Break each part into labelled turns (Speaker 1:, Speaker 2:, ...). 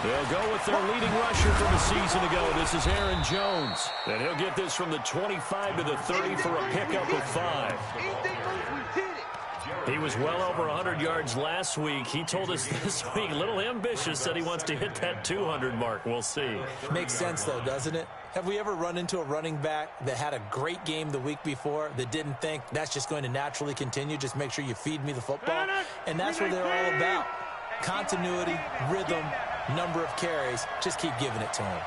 Speaker 1: They'll go with their leading rusher from a season ago. This is Aaron Jones. And he'll get this from the 25 to the 30 for a pickup of 5. He was well over 100 yards last week. He told us this week, a little ambitious, said he wants to hit that 200 mark. We'll see.
Speaker 2: Makes sense, though, doesn't it? Have we ever run into a running back that had a great game the week before that didn't think that's just going to naturally continue? Just make sure you feed me the football. And that's what they're all about. Continuity, rhythm, number of carries. Just keep giving it to him.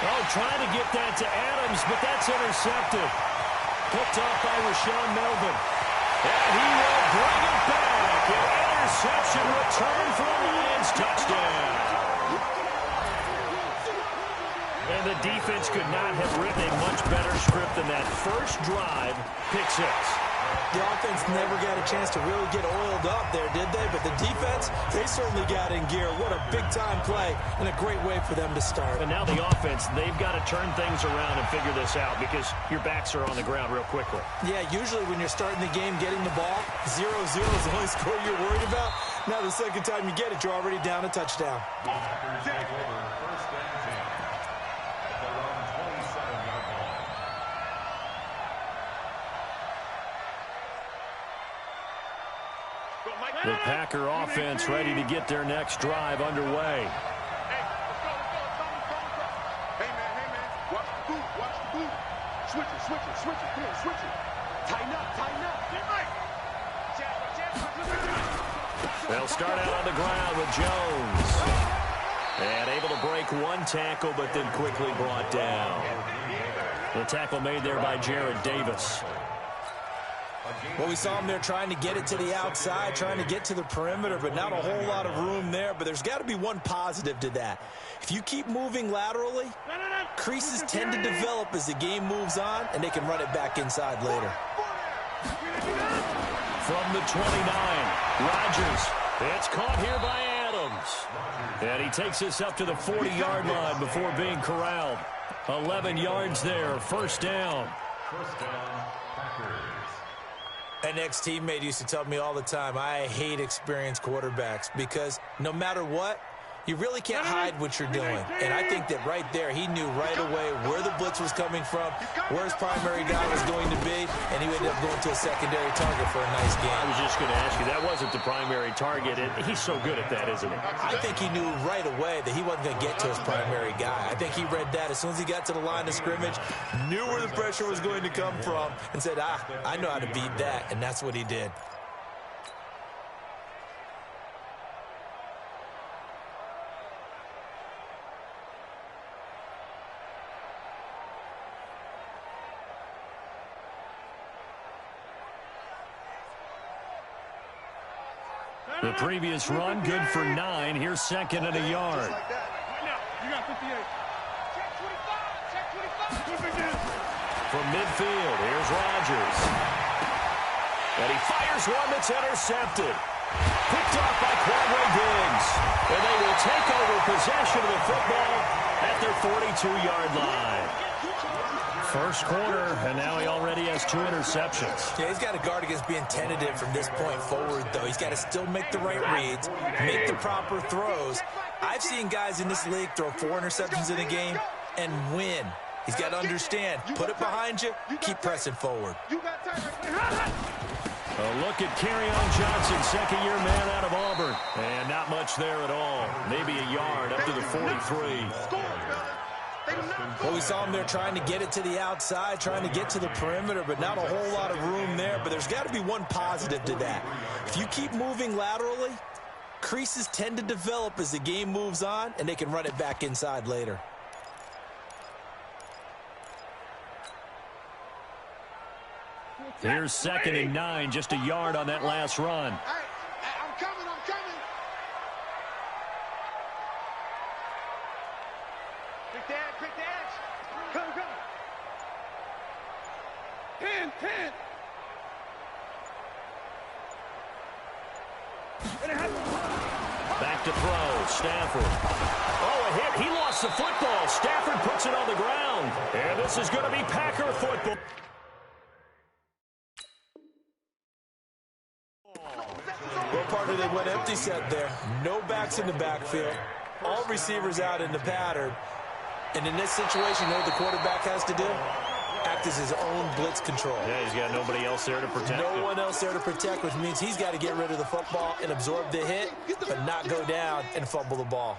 Speaker 1: Oh, trying to get that to Adams, but that's intercepted. Picked off by Rashaan Melvin. And he will bring it back. An interception return for the Lions. Touchdown. And the defense could not have written a much better script than that first drive. Pick 6.
Speaker 2: The offense never got a chance to really get oiled up there, did they? But the defense, they certainly got in gear. What a big-time play and a great way for them to start.
Speaker 1: And now the offense, they've got to turn things around and figure this out because your backs are on the ground real quickly.
Speaker 2: Yeah, usually when you're starting the game getting the ball, 0-0 is the only score you're worried about. Now the second time you get it, you're already down a touchdown.
Speaker 1: The Packer offense ready to get their next drive underway.
Speaker 3: Hey, man. Watch the boot. Switch it. Come on, switch it. Tighten up.
Speaker 1: They'll start out on the ground with Jones. And able to break one tackle, but then quickly brought down. The tackle made there by Jared Davis.
Speaker 2: Well, we saw him there trying to get it to the outside, trying to get to the perimeter, but not a whole lot of room there. But there's got to be one positive to that. If you keep moving laterally, creases tend to develop as the game moves on, and they can run it back inside later.
Speaker 1: From the 29, Rodgers. It's caught here by Adams. And he takes this up to the 40-yard line before being corralled. 11 yards there, first down.
Speaker 2: Packers. An ex-teammate used to tell me all the time, I hate experienced quarterbacks because no matter what, you really can't hide what you're doing. And I think that right there, he knew right away where the blitz was coming from, where his primary guy was going to be, and he ended up going to a secondary target for a nice game.
Speaker 1: I was just going to ask you, that wasn't the primary target, and he's so good at that, isn't he?
Speaker 2: I think he knew right away that he wasn't going to get to his primary guy. I think he read that as soon as he got to the line of scrimmage, knew where the pressure was going to come from, and said, I know how to beat that, and that's what he did.
Speaker 1: The previous run, good for 9. Here's second and a yard. From midfield, here's Rodgers. And he fires one that's intercepted. Picked off by Quandre Diggs. And they will take over possession of the football at their 42-yard line. First quarter, and now he already has 2 interceptions.
Speaker 2: Yeah, he's got to guard against being tentative from this point forward, though. He's got to still make the right reads, make the proper throws. I've seen guys in this league throw 4 interceptions in a game and win. He's got to understand, put it behind you, keep pressing forward.
Speaker 1: A look at Kerryon Johnson, second-year man out of Auburn. And not much there at all. Maybe a yard up to the 43.
Speaker 2: Well, we saw him there trying to get it to the outside, trying to get to the perimeter, but not a whole lot of room there. But there's got to be one positive to that. If you keep moving laterally, creases tend to develop as the game moves on, and they can run it back inside later.
Speaker 1: Here's second and 9, just a yard on that last run.
Speaker 3: I'm coming. Quick dash. Come. 10.
Speaker 1: Back back to throw. Stafford. Oh, a hit. He lost the football. Stafford puts it on the ground. And this is going to be Packer football.
Speaker 2: Well, partner, they went empty set there. No backs in the backfield. All receivers out in the pattern. And in this situation, you know what the quarterback has to do? Act as his own blitz control.
Speaker 1: Yeah, he's got nobody else there to protect him.
Speaker 2: No one else there to protect, which means he's got to get rid of the football and absorb the hit, but not go down and fumble the ball.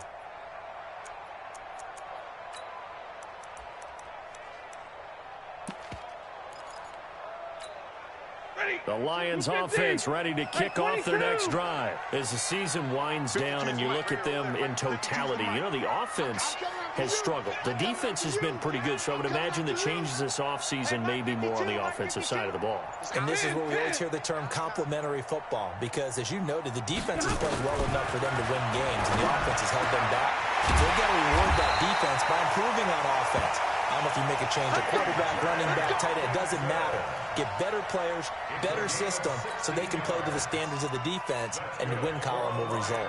Speaker 1: The Lions offense ready to kick off their next drive. As the season winds down and you look at them in totality, you know, the offense has struggled. The defense has been pretty good, so I would imagine the changes this offseason may be more on the offensive side of the ball.
Speaker 2: And this is where we always hear the term complementary football, because as you noted, the defense has played well enough for them to win games, and the offense has held them back. So they've got to reward that defense by improving on offense. I don't know if you make a change, a quarterback, running back, tight end, it doesn't matter. Get better players, better system, so they can play to the standards of the defense, and the win column will result.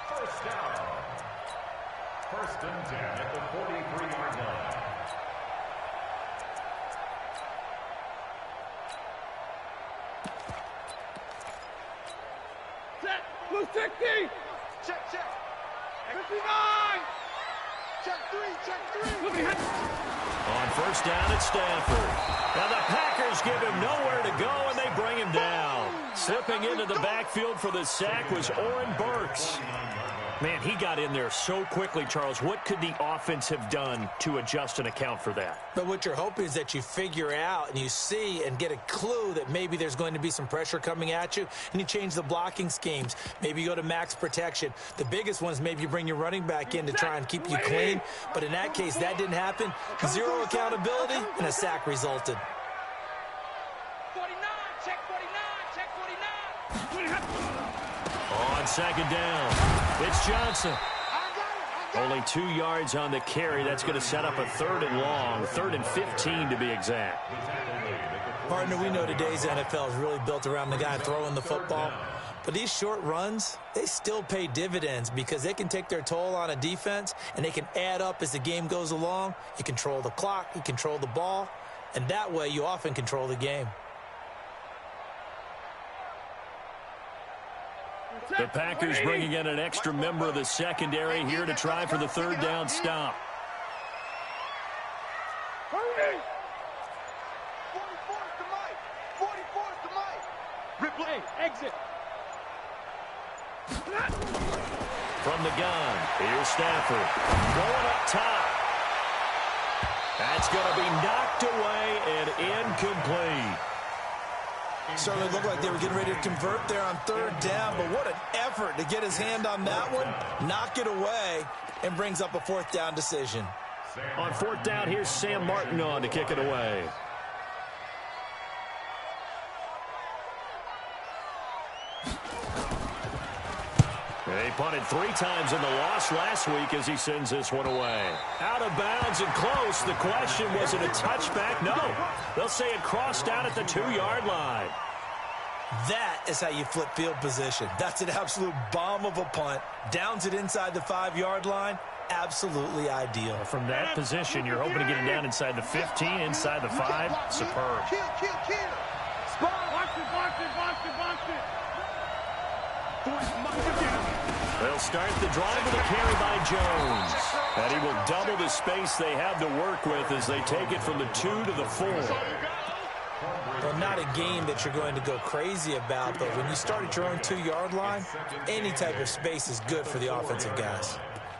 Speaker 4: First down. First and 10 at the 43-yard line.
Speaker 3: Check. Blue 60. Check, check. 59. Check 3, check 3.
Speaker 1: On first down, it's Stafford. Now the Packers give him nowhere to go, and they bring him down. Slipping into the backfield for the sack was Oren Burks. Man, he got in there so quickly, Charles. What could the offense have done to adjust and account for that?
Speaker 2: But what you're hoping is that you figure out and you see and get a clue that maybe there's going to be some pressure coming at you, and you change the blocking schemes. Maybe you go to max protection. The biggest one is maybe you bring your running back in to try and keep you clean. But in that case, that didn't happen. Zero accountability, and a sack resulted.
Speaker 3: 49, check 49, check 49.
Speaker 1: On second down, it's Johnson. Only 2 yards on the carry. That's going to set up a 3rd and long, 3rd and 15 to be exact.
Speaker 2: Partner, we know today's NFL is really built around the guy throwing the football. But these short runs, they still pay dividends because they can take their toll on a defense, and they can add up as the game goes along. You control the clock, you control the ball, and that way you often control the game.
Speaker 1: The Packers bringing in an extra member of the secondary here to try for the 3rd down stop.
Speaker 3: 44's the mic. 44's the mic. Replay. Exit.
Speaker 1: From the gun, here's Stafford. Going up top. That's going to be knocked away and incomplete.
Speaker 2: Certainly looked like they were getting ready to convert there on 3rd down, but what an effort to get his hand on that one, knock it away, and brings up a 4th down decision.
Speaker 1: On 4th down, here's Sam Martin on to kick it away. They punted 3 times in the loss last week as he sends this one away. Out of bounds and close. The question, was it a touchback? No. They'll say it crossed out at the 2-yard line.
Speaker 2: That is how you flip field position. That's an absolute bomb of a punt. Downs it inside the 5-yard line. Absolutely ideal.
Speaker 1: From that position, you're hoping to get it down inside the 15, inside the 5. Superb.
Speaker 3: Kill. Box it.
Speaker 1: They'll start the drive with a carry by Jones. And he will double the space they have to work with as they take it from the 2 to the 4.
Speaker 2: Well, not a game that you're going to go crazy about, but when you start at your own 2-yard line, any type of space is good for the offensive guys.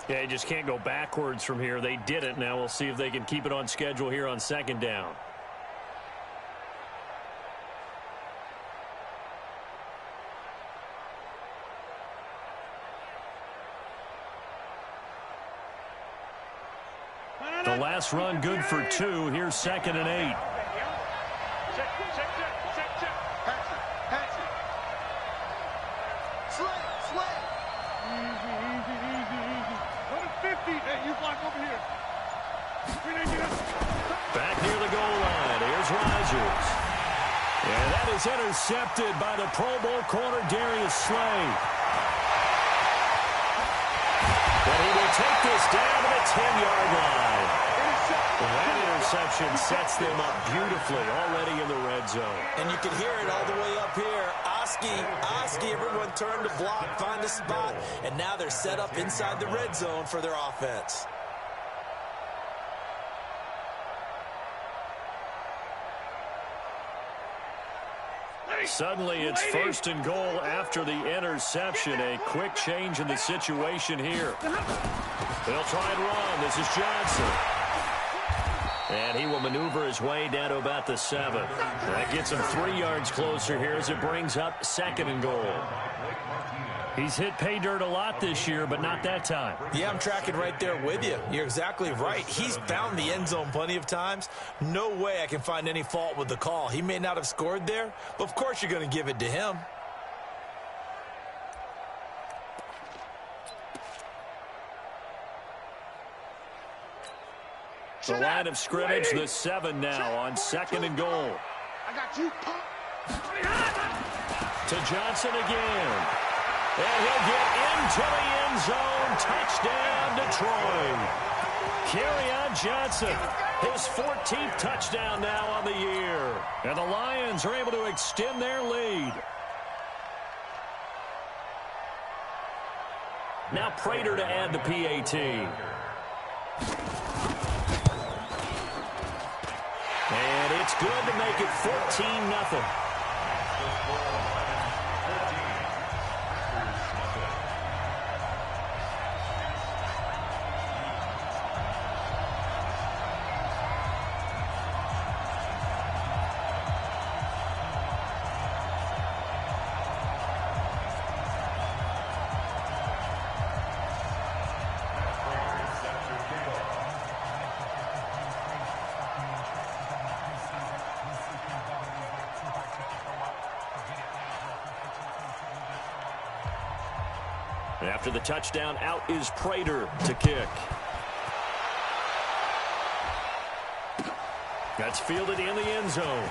Speaker 1: Yeah, you just can't go backwards from here. They did it. Now we'll see if they can keep it on schedule here on 2nd down. The last run good for 2. Here's 2nd and 8.
Speaker 3: Check. Patch it. Slay. Easy. Go to 50. Hey, you block over here.
Speaker 1: Back near the goal line. Here's Rodgers. And that is intercepted by the Pro Bowl corner, Darius Slay. take this down to the 10-yard line. That interception sets them up beautifully already in the red zone.
Speaker 2: And you can hear it all the way up here. Oski, everyone turned to block, find a spot, and now they're set up inside the red zone for their offense.
Speaker 1: Suddenly it's 1st and goal after the interception. A quick change in the situation here. They'll try and run. This is Johnson. And he will maneuver his way down to about the 7. That gets him 3 yards closer here as it brings up 2nd and goal. He's hit pay dirt a lot this year, but not that time.
Speaker 2: Yeah, I'm tracking right there with you. You're exactly right. He's found the end zone plenty of times. No way I can find any fault with the call. He may not have scored there, but of course you're going to give it to him.
Speaker 1: The line of scrimmage, the 7 now on 2nd and goal.
Speaker 3: I got you.
Speaker 1: To Johnson again. And he'll get into the end zone. Touchdown, Detroit. Kerryon Johnson, his 14th touchdown now on the year. And the Lions are able to extend their lead. Now Prater to add the PAT. And it's good to make it 14-0. After the touchdown, out is Prater to kick. That's fielded in the end zone.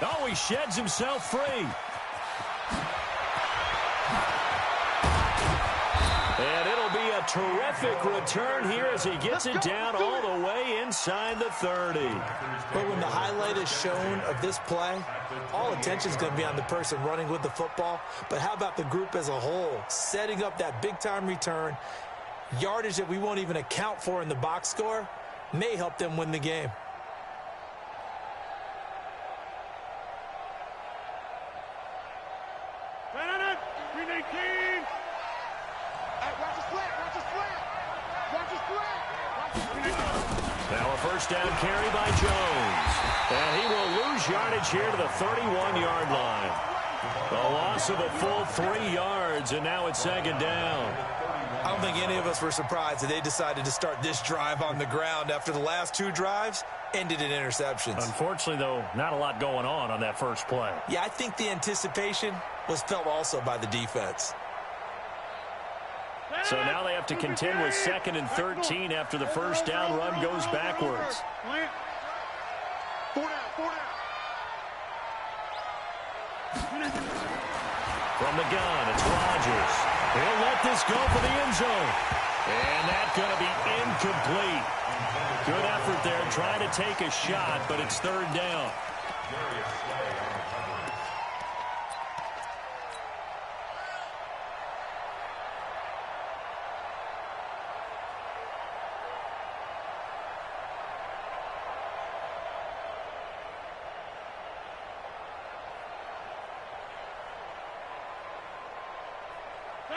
Speaker 1: Oh, he sheds himself free. And it'll be a terrific return here as he gets it down all the way inside the 30.
Speaker 2: But when the highlight is shown of this play, all attention is going to be on the person running with the football. But how about the group as a whole? Setting up that big-time return, yardage that we won't even account for in the box score, may help them win the game.
Speaker 1: Now a first down carry by Jones. And he will lose yardage here to the 31-yard line. The loss of a full 3 yards, and now it's 2nd down.
Speaker 2: I don't think any of us were surprised that they decided to start this drive on the ground after the last 2 drives ended in interceptions.
Speaker 1: Unfortunately, though, not a lot going on that first play.
Speaker 2: Yeah, I think the anticipation was felt also by the defense.
Speaker 1: So now they have to contend with 2nd and 13 after the first down run goes backwards.
Speaker 3: 4 down.
Speaker 1: From the gun, it's Rodgers. He'll let this go for the end zone. And that's going to be incomplete. Good effort there trying to take a shot, but it's 3rd down.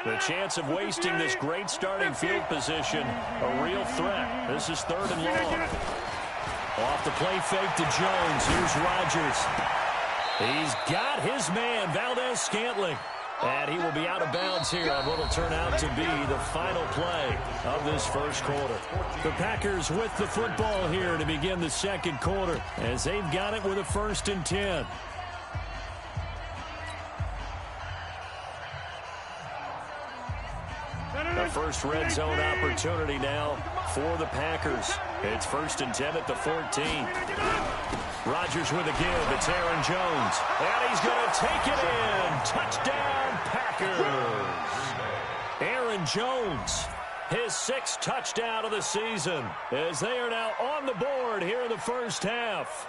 Speaker 1: The chance of wasting this great starting field position, a real threat. This is 3rd and long. Off the play fake to Jones. Here's Rodgers. He's got his man, Valdez-Scantling. And he will be out of bounds here on what will turn out to be the final play of this first quarter. The Packers with the football here to begin the second quarter as they've got it with a 1st and 10. The first red zone opportunity now for the Packers. It's 1st and 10 at the 14. Rodgers with a give. It's Aaron Jones. And he's going to take it in. Touchdown, Packers. Aaron Jones, his 6th touchdown of the season, as they are now on the board here in the first half.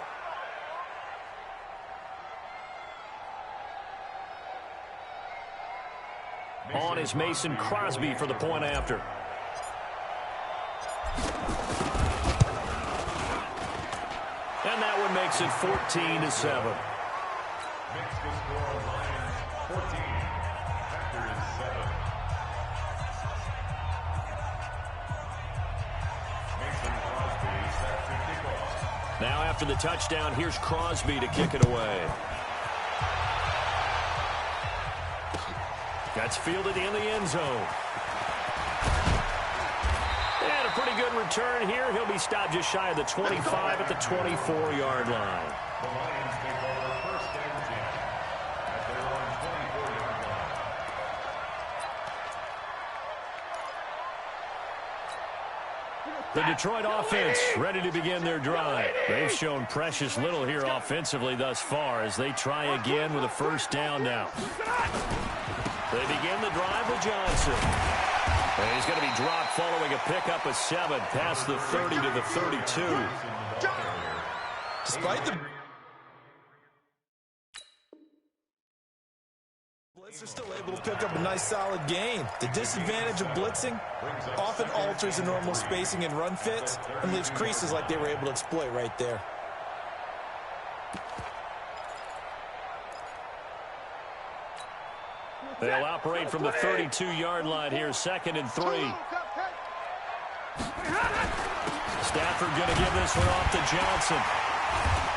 Speaker 1: On is Mason Crosby for the point after. And that one makes it 14-7.
Speaker 4: Makes the score Lions 14, Packers 7. Mason Crosby set to kick off.
Speaker 1: Now after the touchdown, here's Crosby to kick it away. That's fielded in the end zone. And a pretty good return here. He'll be stopped just shy of the 25 at the 24-yard line.
Speaker 4: The Lions take over first and 10 at their own 24-yard line.
Speaker 1: The Detroit offense ready to begin their drive. They've shown precious little here offensively thus far as they try again with a first down now. They begin the drive with Johnson. And he's going to be dropped following a pickup of 7 past the 30 to the 32.
Speaker 2: Despite the blitz, they're still able to pick up a nice solid gain. The disadvantage of blitzing often alters the normal spacing and run fits and leaves creases like they were able to exploit right there.
Speaker 1: They'll operate from the 32-yard line here, 2nd and 3. Stafford going to give this one off to Johnson.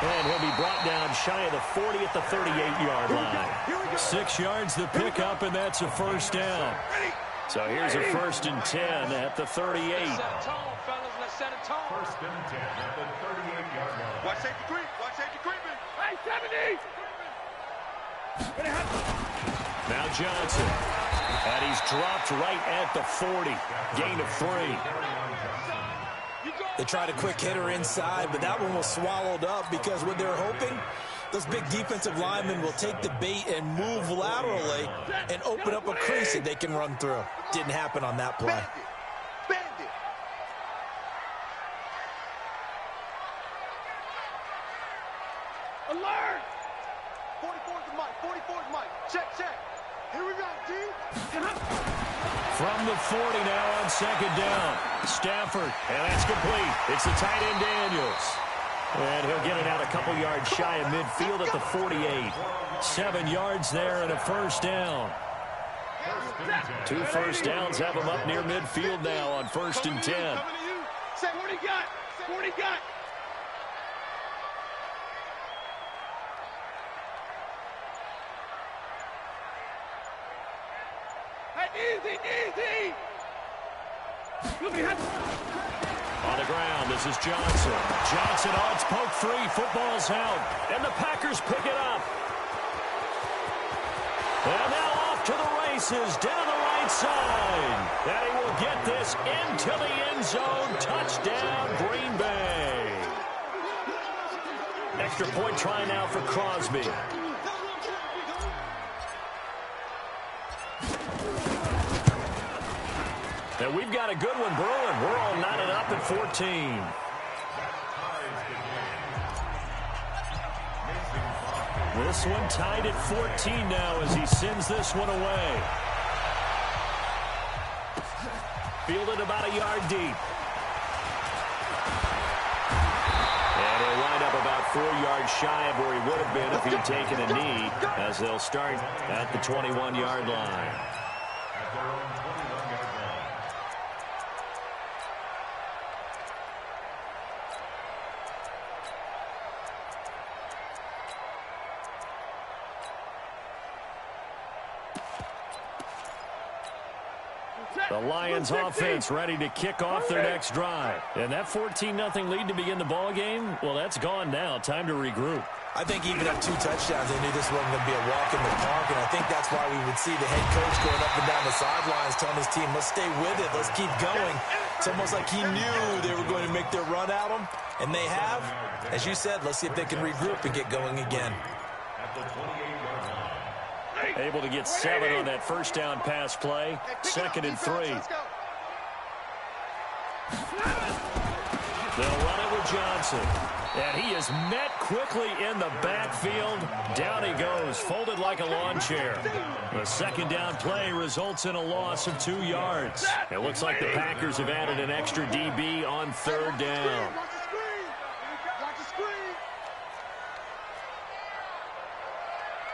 Speaker 1: And he'll be brought down shy of the 40 at the 38-yard line. 6 yards the pickup, and that's a first down. So here's a 1st and 10 at the 38.
Speaker 4: First and 10 at the 38-yard line.
Speaker 3: Watch safety creep. Watch safety creeping.
Speaker 5: Hey, 70!
Speaker 1: Now Johnson. And he's dropped right at the 40. Gain of 3.
Speaker 2: They tried a quick hitter inside, but that one was swallowed up because what they're hoping, those big defensive linemen will take the bait and move laterally and open up a crease that they can run through. Didn't happen on that play.
Speaker 3: Bandit.
Speaker 5: Alert!
Speaker 3: 44's the mic. 44's mic. Check. Here we go, G.
Speaker 1: From the 40 now on 2nd down. Stafford, and that's complete. It's the tight end Daniels. And he'll get it out a couple yards shy of midfield at the 48. 7 yards there and a first down. 2 first downs have him up near midfield now on 1st and 10.
Speaker 5: Say what he got. What he got. Easy!
Speaker 1: On the ground, this is Johnson. Johnson on its poke free. Football's out. And the Packers pick it up. And now off to the races down the right side. And he will get this into the end zone. Touchdown, Green Bay. Extra point try now for Crosby. And we've got a good one brewing. We're all knotted up at 14. This one tied at 14 now as he sends this one away. Fielded about a yard deep. And he'll wind up about 4 yards shy of where he would have been if he'd taken a knee, as they'll start at the 21-yard line.
Speaker 4: At their own 21-yard line.
Speaker 1: The Lions offense ready to kick off their next drive. And that 14-0 lead to begin the ball game, well, that's gone now. Time to regroup.
Speaker 2: I think even at 2 touchdowns, they knew this wasn't going to be a walk in the park, and I think that's why we would see the head coach going up and down the sidelines telling his team, let's stay with it, let's keep going. It's almost like he knew they were going to make their run at him, And they have. As you said, let's see if they can regroup and get going again.
Speaker 6: Able to get 7 on that first down pass play. 2nd and 3. They'll run it with Johnson. And he is met quickly in the backfield. Down he goes, folded like a lawn chair. The 2nd down play results in a loss of 2 yards. It looks like the Packers have added an extra DB on 3rd down.
Speaker 3: Watch the screen.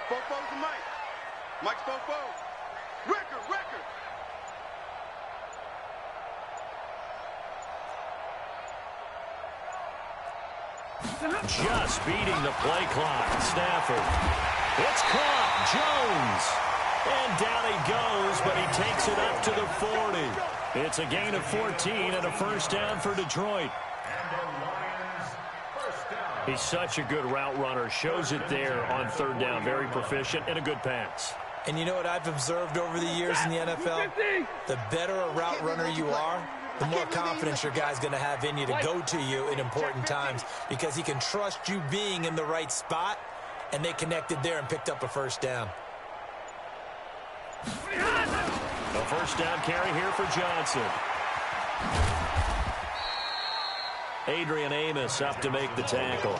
Speaker 3: Fofo to Mike. Mike's Fofo. Record.
Speaker 6: Just beating the play clock. Stafford. It's caught. Jones. And down he goes, but he takes it up to the 40. It's a gain of 14 and a first down for Detroit. He's such a good route runner. Shows it there on 3rd down. Very proficient and a good pass.
Speaker 2: And you know what I've observed over the years in the NFL? The better a route runner you are, the more confidence your guy's going to have in you to go to you in important times because he can trust you being in the right spot, and they connected there and picked up a first down.
Speaker 6: A first down carry here for Johnson. Adrian Amos up to make the tackle.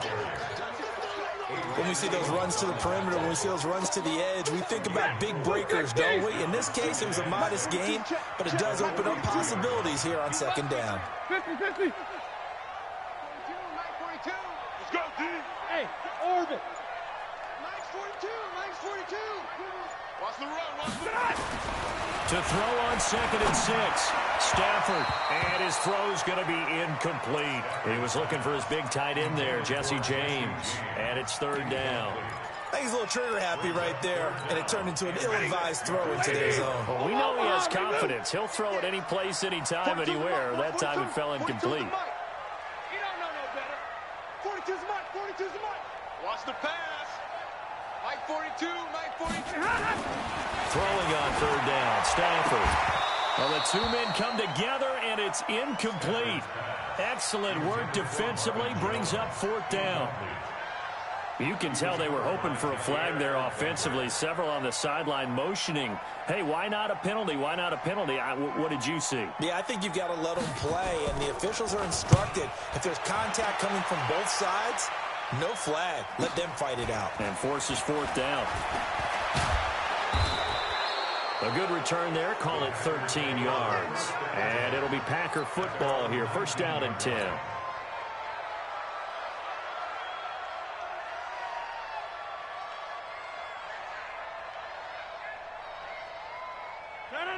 Speaker 2: When we see those runs to the perimeter, when we see those runs to the edge, we think about big breakers, don't we? In this case, it was a modest gain, but it does open up possibilities here on 2nd down.
Speaker 5: 50-50.
Speaker 3: 42. Let's go, D.
Speaker 5: Hey, orbit.
Speaker 3: Mike's 42. Watch the run.
Speaker 6: To throw on 2nd and 6. Stafford, and his throw's going to be incomplete. He was looking for his big tight end there, Jesse James, and it's 3rd down.
Speaker 2: I think he's a little trigger happy right there, and it turned into an ill-advised throw into their zone.
Speaker 6: Well, we know he has confidence. He'll throw it any place, anytime, anywhere. That time it fell incomplete.
Speaker 3: You don't know no better. 42's Mike. Watch the pass. Mike 42.
Speaker 6: Throwing on 3rd down, Stafford. Well, the 2 men come together, and it's incomplete. Excellent work defensively, brings up 4th down. You can tell they were hoping for a flag there offensively. Several on the sideline motioning, hey, why not a penalty? Why not a penalty? What did you see?
Speaker 2: Yeah, I think you've got to let them play, and the officials are instructed. If there's contact coming from both sides, no flag. Let them fight it out.
Speaker 6: And forces 4th down. A good return there. Call it 13 yards. And it'll be Packer football here. 1st down and 10.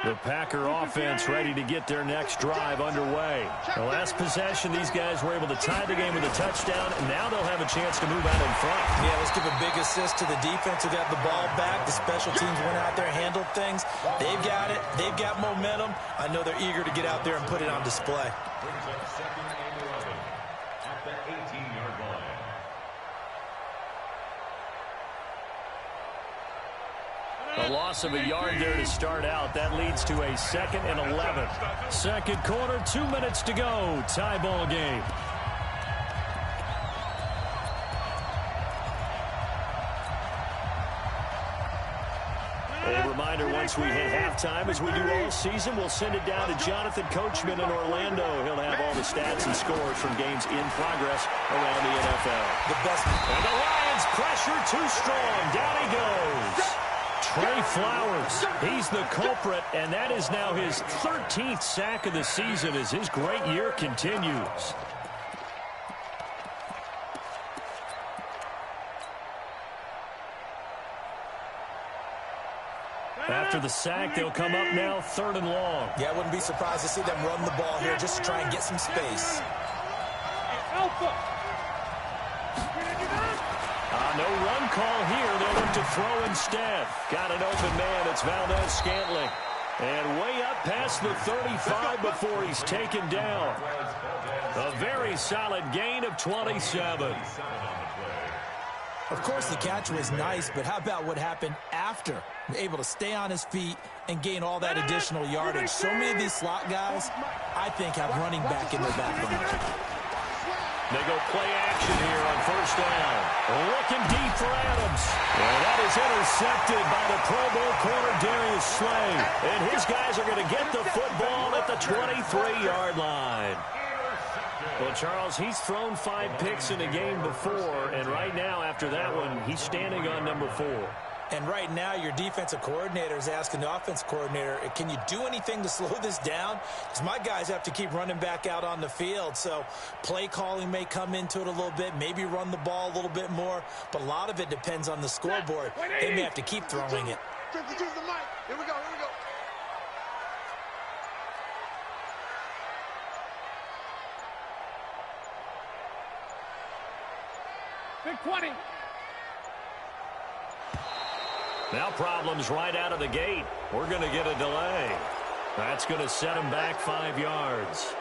Speaker 6: The Packer offense ready to get their next drive underway. The last possession, these guys were able to tie the game with a touchdown, and now they'll have a chance to move out in front.
Speaker 2: Yeah, let's give a big assist to the defense who got the ball back. The special teams went out there, handled things. They've got it. They've got momentum. I know they're eager to get out there and put it on display.
Speaker 4: Brings up 2nd and 11 at the 18-yard line.
Speaker 6: A loss of a yard there to start out. That leads to a 2nd and 11. 2nd quarter, 2 minutes to go. Tie ball game. A reminder, once we hit halftime, as we do all season, we'll send it down to Jonathan Coachman in Orlando. He'll have all the stats and scores from games in progress around the NFL.
Speaker 2: The best.
Speaker 6: And the Lions pressure too strong. Down he goes. Trey Flowers, he's the culprit, and that is now his 13th sack of the season as his great year continues. After the sack, they'll come up now 3rd and long.
Speaker 2: Yeah, I wouldn't be surprised to see them run the ball here just to try and get some space.
Speaker 5: Alpha.
Speaker 6: No run call here. They'll look to throw instead. Got an open man. It's Valdez-Scantling. And way up past the 35 before he's taken down. A very solid gain of 27.
Speaker 2: Of course, the catch was nice, but how about what happened after? Able to stay on his feet and gain all that additional yardage. So many of these slot guys, I think, have running back in their background.
Speaker 6: They go play action here on first down. Looking deep for Adams. And that is intercepted by the Pro Bowl corner Darius Slay. And his guys are going to get the football at the 23-yard line. Well, Charles, he's thrown 5 picks in a game before, and right now, after that one, he's standing on number 4.
Speaker 2: And right now, your defensive coordinator is asking the offensive coordinator, can you do anything to slow this down? Because my guys have to keep running back out on the field. So play calling may come into it a little bit, maybe run the ball a little bit more. But a lot of it depends on the scoreboard. They may have to keep throwing it.
Speaker 3: 52 to the mic. Here we go, here we go.
Speaker 5: Big 20.
Speaker 6: Now problems right out of the gate. We're going to get a delay. That's going to set them back 5 yards.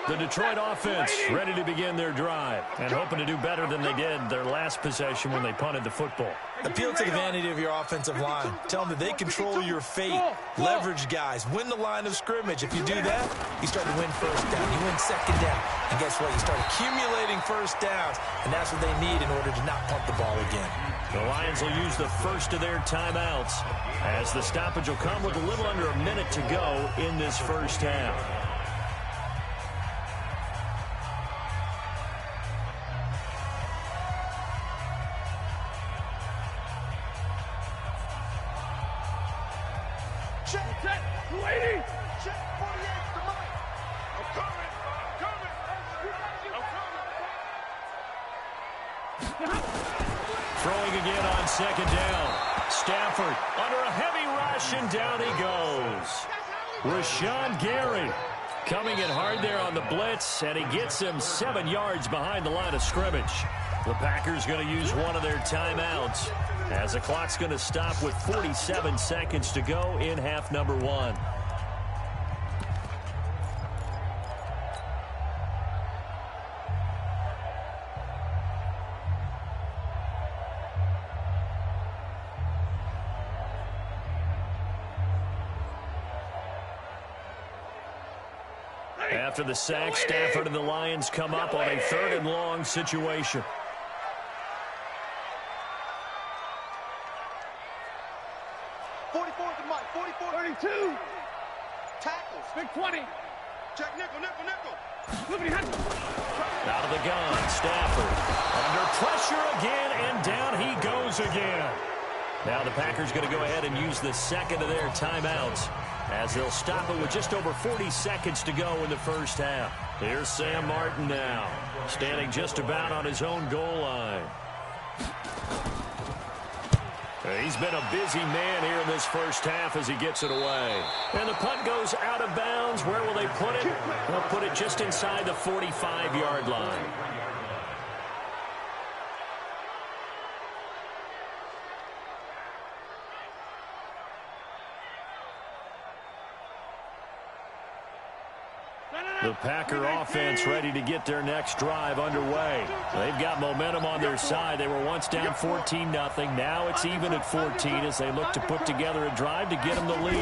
Speaker 6: The Detroit offense ready to begin their drive and hoping to do better than they did their last possession when they punted the football.
Speaker 2: Appeal to the vanity of your offensive line. Tell them that they control your fate. Leverage guys. Win the line of scrimmage. If you do that, you start to win first down. You win second down. And guess what? You start accumulating first downs, and that's what they need in order to not punt the ball again.
Speaker 6: The Lions will use the first of their timeouts as the stoppage will come with a little under a minute to go in this first half.
Speaker 3: Check. 280. Check 48 to Mike. I'm coming.
Speaker 6: Throwing again on second down. Stafford under a heavy rush, and down he goes. Rashawn Gary coming in hard there on the blitz, and he gets him 7 yards behind the line of scrimmage. The Packers going to use one of their timeouts as the clock's going to stop with 47 seconds to go in half number 1. After the sack, Stafford and the Lions come up on a 3rd and long situation.
Speaker 5: Big 20.
Speaker 3: Check nickel.
Speaker 6: Out of the gun, Stafford under pressure again, and down he goes again. Now the Packers going to go ahead and use the second of their timeouts as they'll stop it with just over 40 seconds to go in the first half. Here's Sam Martin now, standing just about on his own goal line. He's been a busy man here in this first half as he gets it away. And the punt goes out of bounds. Where will they put it? They'll put it just inside the 45-yard line. The Packer offense ready to get their next drive underway. They've got momentum on their side. They were once down 14-0. Now it's even at 14 as they look to put together a drive to get them the lead.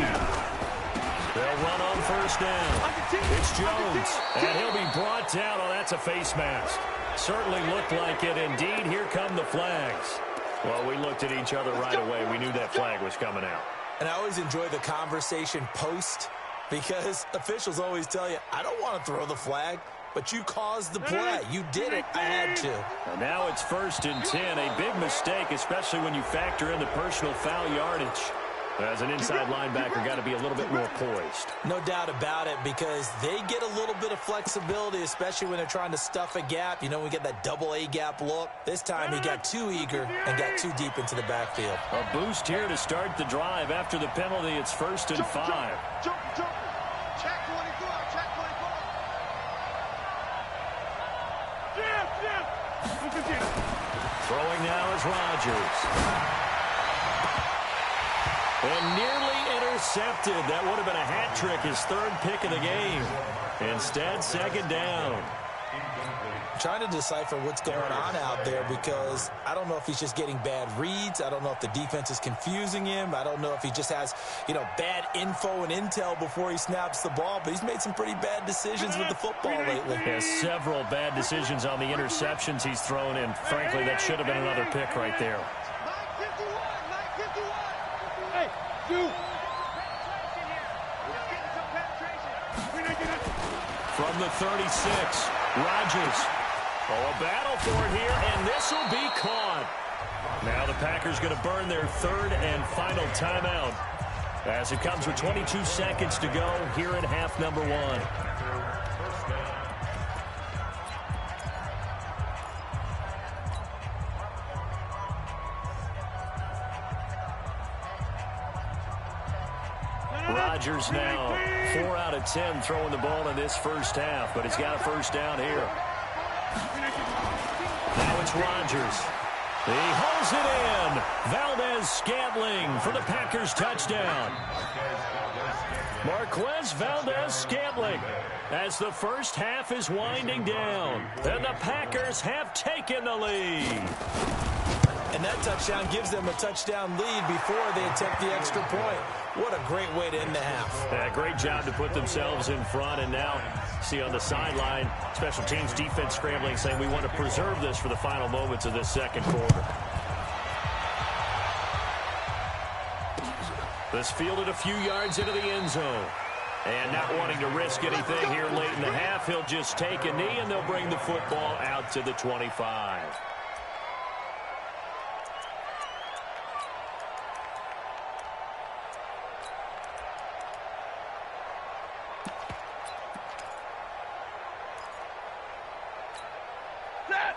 Speaker 6: They'll run on first down. It's Jones, and he'll be brought down. Oh, that's a face mask. Certainly looked like it. Indeed, here come the flags. Well, we looked at each other right away. We knew that flag was coming out.
Speaker 2: And I always enjoy the conversation post, because officials always tell you, I don't want to throw the flag, but you caused the play. You did it. I had to.
Speaker 6: And now it's 1st and 10. A big mistake, especially when you factor in the personal foul yardage. As an inside linebacker, got to be a little bit more poised.
Speaker 2: No doubt about it, because they get a little bit of flexibility, especially when they're trying to stuff a gap. You know, we get that double A gap look. This time he got too eager and got too deep into the backfield.
Speaker 6: A boost here to start the drive. After the penalty, it's 1st and 5.
Speaker 3: Jump. Check 24.
Speaker 6: Throwing now is Rodgers. And nearly intercepted. That would have been a hat trick, his 3rd pick of the game. Instead, 2nd down.
Speaker 2: Trying to decipher what's going on out there because I don't know if he's just getting bad reads. I don't know if the defense is confusing him. I don't know if he just has, bad info and intel before he snaps the ball. But he's made some pretty bad decisions with the football lately.
Speaker 6: Has several bad decisions on the interceptions he's thrown in. Frankly, that should have been another pick right there.
Speaker 5: Hey, you.
Speaker 6: From the 36, Rodgers. Oh, a battle for it here, and this will be caught. Now the Packers going to burn their third and final timeout as it comes with 22 seconds to go here in half number one. Rodgers now 4 out of 10 throwing the ball in this first half, but he's got a first down here. Now it's Rodgers. He holds it in. Valdez-Scantling for the Packers touchdown. Marquez Valdez-Scantling as the first half is winding down. And the Packers have taken the lead.
Speaker 2: And that touchdown gives them a touchdown lead before they attempt the extra point. What a great way to end the half.
Speaker 6: Yeah, great job to put themselves in front. And now, see on the sideline, special teams defense scrambling, saying we want to preserve this for the final moments of this second quarter. This fielded a few yards into the end zone. And not wanting to risk anything here late in the half, he'll just take a knee, and they'll bring the football out to the 25.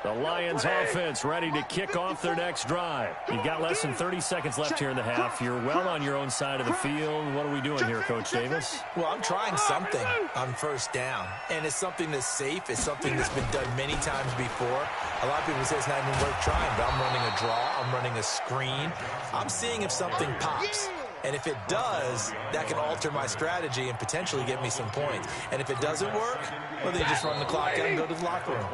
Speaker 6: The Lions offense ready to kick off their next drive. You've got less than 30 seconds left here in the half. You're well on your own side of the field. What are we doing here, Coach Davis?
Speaker 2: Well, I'm trying something on first down. And it's something that's safe. It's something that's been done many times before. A lot of people say it's not even worth trying, but I'm running a draw. I'm running a screen. I'm seeing if something pops. And if it does, that can alter my strategy and potentially get me some points. And if it doesn't work, well, then you just run the clock out and go to the locker room.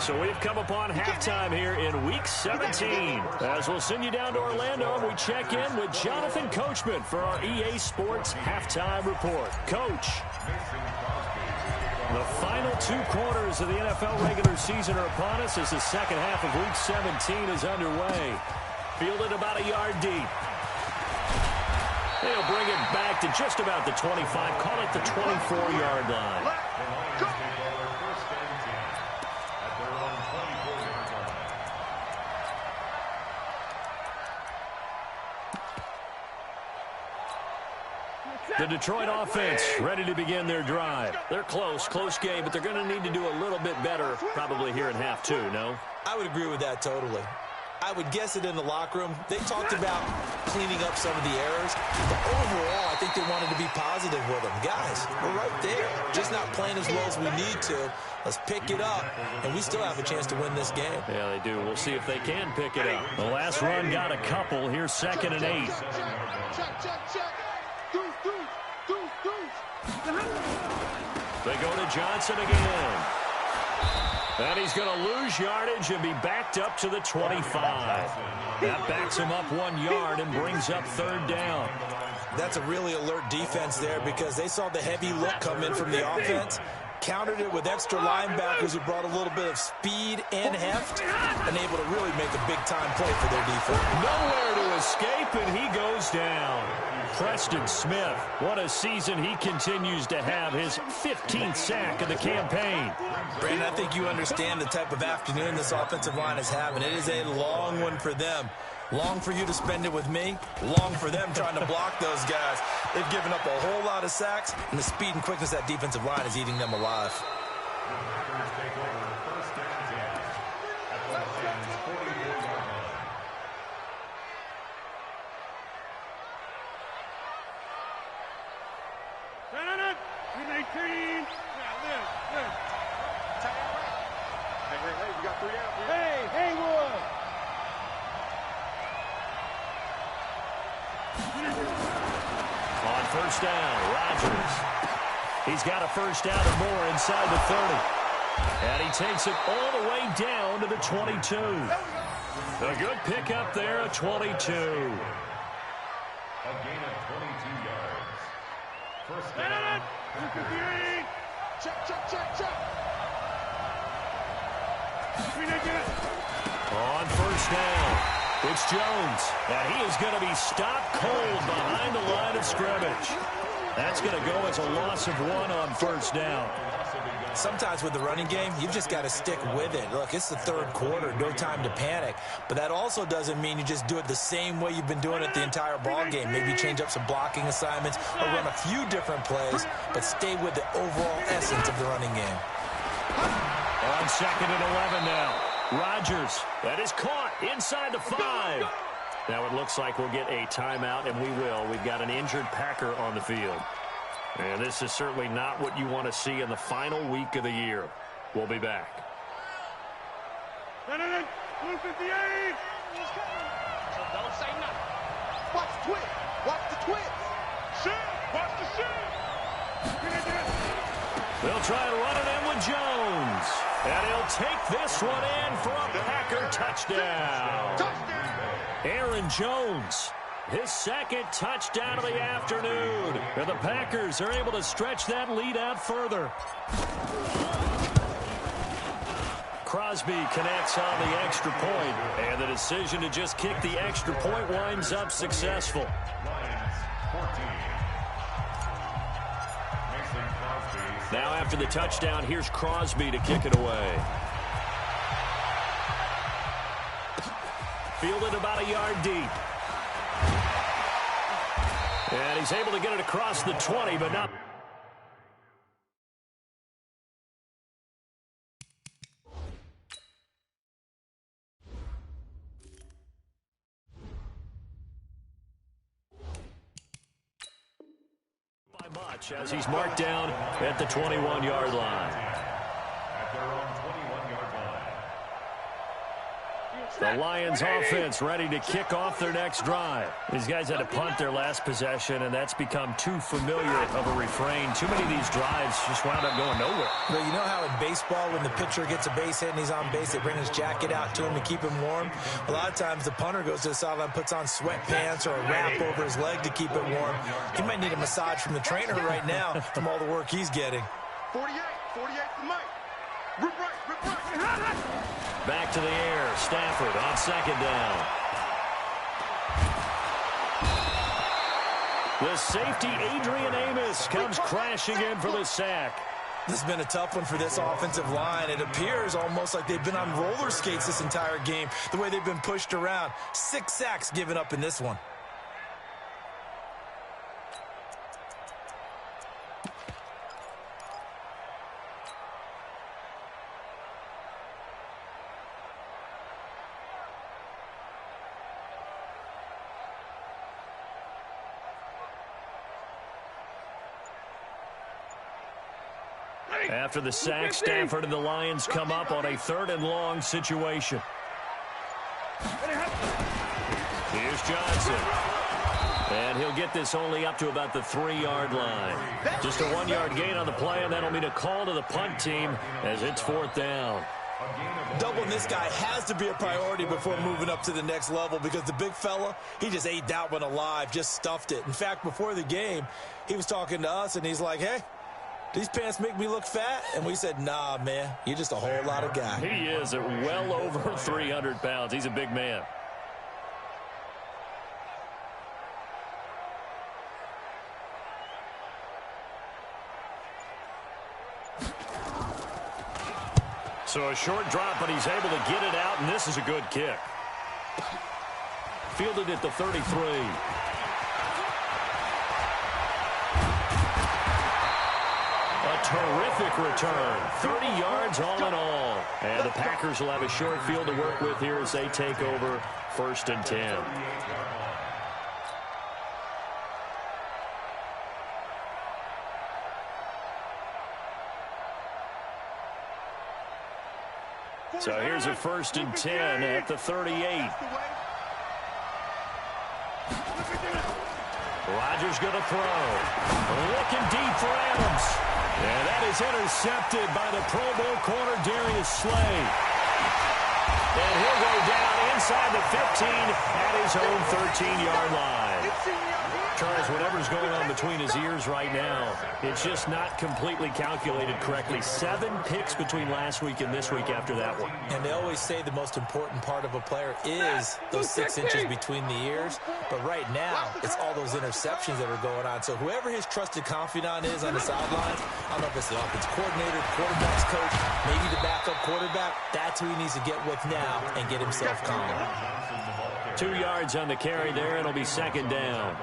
Speaker 6: So we've come upon halftime here in Week 17. As we'll send you down to Orlando, and we check in with Jonathan Coachman for our EA Sports Halftime Report. Coach. The final 2 quarters of the NFL regular season are upon us as the second half of Week 17 is underway. Fielded about a yard deep. They'll bring it back to just about the 25. Call it the 24-yard line. The Detroit offense ready to begin their drive. They're close game, but they're going to need to do a little bit better probably here in half 2, no?
Speaker 2: I would agree with that totally. I would guess it in the locker room. They talked about cleaning up some of the errors. But overall, I think they wanted to be positive with them. Guys, we're right there. Just not playing as well as we need to. Let's pick it up, and we still have a chance to win this game.
Speaker 6: Yeah, they do. We'll see if they can pick it up. The last run got a couple. Here's 2nd and 8.
Speaker 3: Check.
Speaker 6: They go to Johnson again. And he's going to lose yardage and be backed up to the 25. That backs him up 1 yard and brings up 3rd down.
Speaker 2: That's a really alert defense there because they saw the heavy look come in from the offense, countered it with extra linebackers who brought a little bit of speed and heft, and able to really make a big-time play for their defense.
Speaker 6: Nowhere to escape, and he goes down. Preston Smith, what a season he continues to have, his 15th sack of the campaign.
Speaker 2: Brandon, I think you understand the type of afternoon this offensive line is having. It is a long one for them. Long for you to spend it with me. Long for them trying to block those guys. They've given up a whole lot of sacks, and the speed and quickness of that defensive line is eating them alive.
Speaker 6: On first down, Rodgers. He's got a first down or more inside the 30. And he takes it all the way down to the 22. A good pickup there, a 22.
Speaker 4: A gain of 22 yards. First down.
Speaker 3: Check.
Speaker 6: On first down, it's Jones. And he is going to be stopped cold behind the line of scrimmage. That's going to go as a loss of 1 on first down.
Speaker 2: Sometimes with the running game, you've just got to stick with it. Look, it's the third quarter, no time to panic. But that also doesn't mean you just do it the same way you've been doing it the entire ball game. Maybe change up some blocking assignments or run a few different plays, but stay with the overall essence of the running game.
Speaker 6: On second and 11 now. Rodgers, that is caught inside the 5. Now it looks like we'll get a timeout, and we will. We've got an injured Packer on the field. And this is certainly not what you want to see in the final week of the year. We'll be back.
Speaker 3: 258. So don't say nothing. Watch the twist. Watch the twist. Shit. Watch the shit.
Speaker 6: They'll try and run it in with Jones. And he'll take this one in for a Packer touchdown. Aaron Jones, his second touchdown of the afternoon. And the Packers are able to stretch that lead out further. Crosby connects on the extra point, and the decision to just kick the extra point winds up successful.
Speaker 4: Lions 14. Mason Crosby.
Speaker 6: Now after the touchdown, here's Crosby to kick it away. Fielded about a yard deep. And he's able to get it across the 20, but not. By much, as he's marked down at the 21-yard line.
Speaker 4: At their own 21-yard line.
Speaker 6: The Lions offense ready to kick off their next drive. These guys had to punt their last possession, and that's become too familiar of a refrain. Too many of these drives just wound up going nowhere.
Speaker 2: But you know how in baseball, when the pitcher gets a base hit and he's on base, they bring his jacket out to him to keep him warm? A lot of times the punter goes to the sideline, puts on sweatpants or a wrap over his leg to keep it warm. He might need a massage from the trainer right now from all the work he's getting.
Speaker 3: 48 for Mike. Rip right.
Speaker 6: Back to the air. Stafford on second down. The safety, Adrian Amos, comes crashing in for the sack.
Speaker 2: This has been a tough one for this offensive line. It appears almost like they've been on roller skates this entire game, the way they've been pushed around. 6 sacks given up in this one.
Speaker 6: After the sack, Stafford and the Lions come up on a 3rd and long situation. Here's Johnson. And he'll get this only up to about the 3-yard line. Just a 1-yard gain on the play, and that'll mean a call to the punt team as it's 4th down.
Speaker 2: Doubling this guy has to be a priority before moving up to the next level, because the big fella, he just ate that one alive, just stuffed it. In fact, before the game, he was talking to us, and he's like, hey, these pants make me look fat? And we said, nah, man, you're just a whole lot of guy.
Speaker 6: He is at well over 300 pounds. He's a big man. So a short drop, but he's able to get it out, and this is a good kick. Fielded at the 33. Terrific return. 30 yards all in all. And the Packers will have a short field to work with here as they take over 1st and 10. So here's a 1st and 10 at the 38. Rodgers going to throw. Looking deep for Adams. And that is intercepted by the Pro Bowl corner, Darius Slay. And he'll go down inside the 15 at his own 13-yard line. Charles, whatever's going on between his ears right now, it's just not completely calculated correctly. 7 picks between last week and this week after that one.
Speaker 2: And they always say the most important part of a player is those 6 inches between the ears. But right now, it's all those interceptions that are going on. So whoever his trusted confidant is on the sidelines, I don't know if it's the offense coordinator, the quarterback's coach, maybe the backup quarterback, that's who he needs to get with now and get himself calm.
Speaker 6: 2 yards on the carry there. It'll be second down.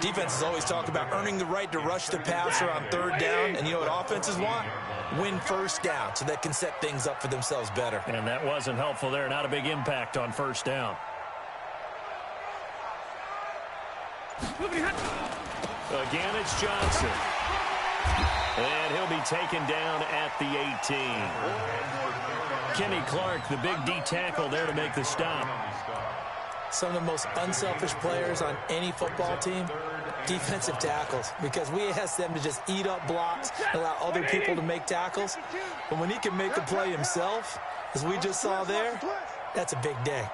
Speaker 2: Defenses always talk about earning the right to rush the passer on 3rd down. And you know what offenses want? Win first down so they can set things up for themselves better.
Speaker 6: And that wasn't helpful there. Not a big impact on 1st down. Again, it's Johnson. And he'll be taken down at the 18. Kenny Clark, the big D tackle there to make the stop.
Speaker 2: Some of the most unselfish players on any football team, defensive tackles, because we ask them to just eat up blocks and allow other people to make tackles. But when he can make a play himself, as we just saw there, that's a big day.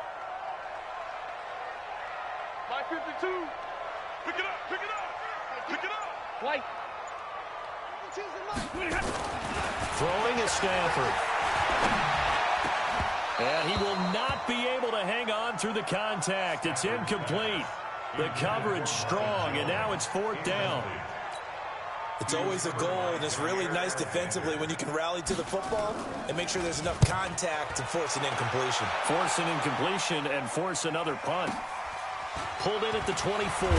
Speaker 3: 552. Pick it up, pick it up, pick it up.
Speaker 5: White.
Speaker 6: Throwing is Stafford. And he will not be able to hang on through the contact. It's incomplete. The coverage strong, and now it's 4th down.
Speaker 2: It's always a goal, and it's really nice defensively when you can rally to the football and make sure there's enough contact to force an incompletion.
Speaker 6: Force an incompletion and force another punt. Pulled in at the 24.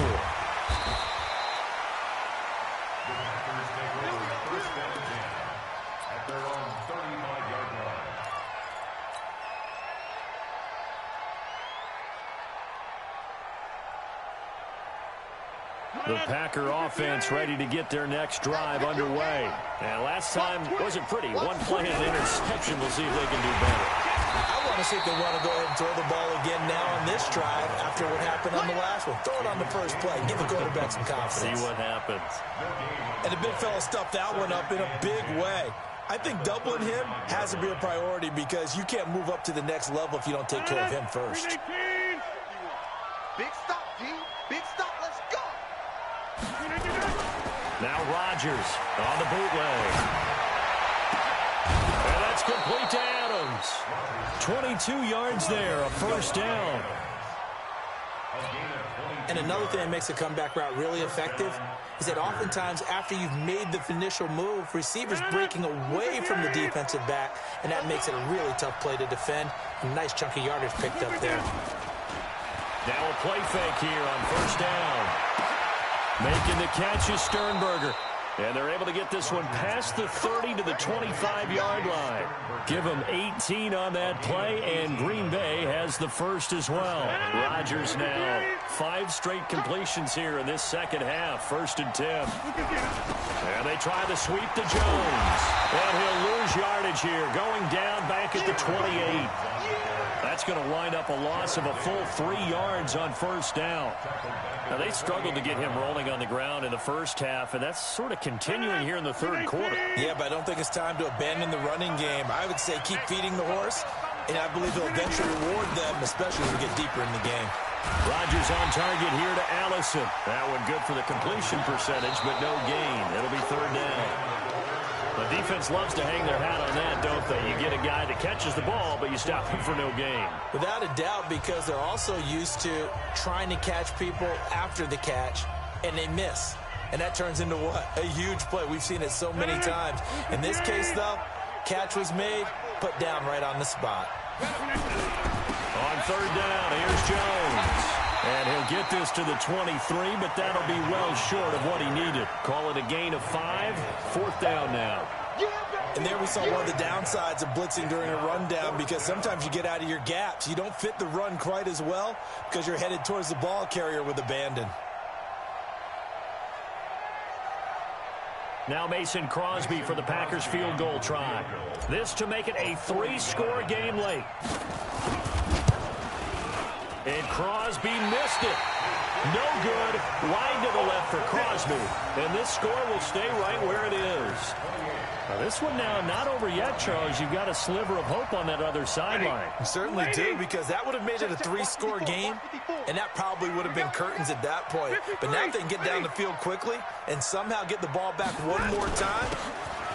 Speaker 6: The Packer offense ready to get their next drive underway. And last time wasn't pretty. One play and an interception. We'll see if they can do better.
Speaker 2: I want to see if they want to go ahead and throw the ball again now on this drive after what happened on the last one. Throw it on the first play. Give the quarterback some confidence.
Speaker 6: See what happens.
Speaker 2: And the big fella stuffed that one up in a big way. I think doubling him has to be a priority because you can't move up to the next level if you don't take care of him first.
Speaker 3: Big stop, G. Big stop. Let's go.
Speaker 6: Now Rodgers on the bootleg. And that's complete to Adams. 22 yards there, a 1st down.
Speaker 2: And another thing that makes a comeback route really effective is that oftentimes after you've made the initial move, receivers breaking away from the defensive back, and that makes it a really tough play to defend. A nice chunky yardage picked up there.
Speaker 6: Now a play fake here on 1st down. Making the catch is Sternberger. And they're able to get this one past the 30 to the 25-yard line. Give them 18 on that play, and Green Bay has the first as well. Rodgers now 5 straight completions here in this second half. 1st and 10. And they try the sweep to Jones. And he'll lose yardage here, going down back at the 28. That's going to wind up a loss of a full 3 yards on 1st down. Now, they struggled to get him rolling on the ground in the first half, and that's sort of continuing here in the 3rd quarter.
Speaker 2: Yeah, but I don't think it's time to abandon the running game. I would say keep feeding the horse, and I believe he'll eventually reward them, especially as we get deeper in the game.
Speaker 6: Rodgers on target here to Allison. That one good for the completion percentage, but no gain. It'll be 3rd down. The defense loves to hang their hat on that, don't they? You get a guy that catches the ball, but you stop him for no gain.
Speaker 2: Without a doubt, because they're also used to trying to catch people after the catch, and they miss. And that turns into what? A huge play. We've seen it so many times. In this case, though, catch was made, put down right on the spot.
Speaker 6: On 3rd down, here's Jones. And he'll get this to the 23, but that'll be well short of what he needed. Call it a gain of 5. 4th down now.
Speaker 2: And there we saw one of the downsides of blitzing during a rundown, because sometimes you get out of your gaps. You don't fit the run quite as well because you're headed towards the ball carrier with abandon.
Speaker 6: Now Mason Crosby for the Packers field goal try. This to make it a 3-score game late. And Crosby missed it. No good. Wide to the left for Crosby. And this score will stay right where it is. Now this one now not over yet, Charles. You've got a sliver of hope on that other sideline.
Speaker 2: You certainly do, because that would have made it a 3-score game, and that probably would have been curtains at that point. But now if they can get down the field quickly and somehow get the ball back one more time,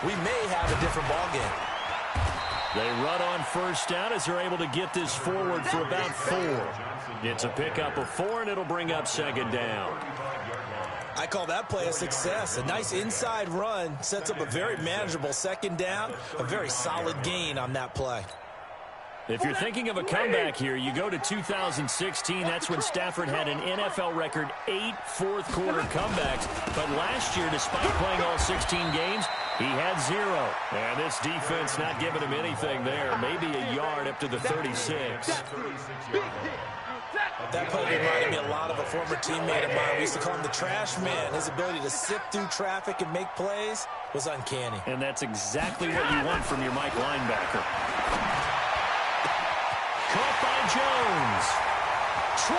Speaker 2: we may have a different ball game.
Speaker 6: They run on first down as they're able to get this forward for about 4. It's a pickup of 4, and it'll bring up second down.
Speaker 2: I call that play a success. A nice inside run sets up a very manageable second down, a very solid gain on that play.
Speaker 6: If you're thinking of a comeback here, you go to 2016. That's when Stafford had an NFL record 8 fourth-quarter comebacks. But last year, despite playing all 16 games, he had 0. And this defense not giving him anything there. Maybe a yard up to the 36.
Speaker 2: That play reminded me a lot of a former teammate of mine. We used to call him the trash man. His ability to sift through traffic and make plays was uncanny.
Speaker 6: And that's exactly what you want from your Mike linebacker. Caught by Jones. 20,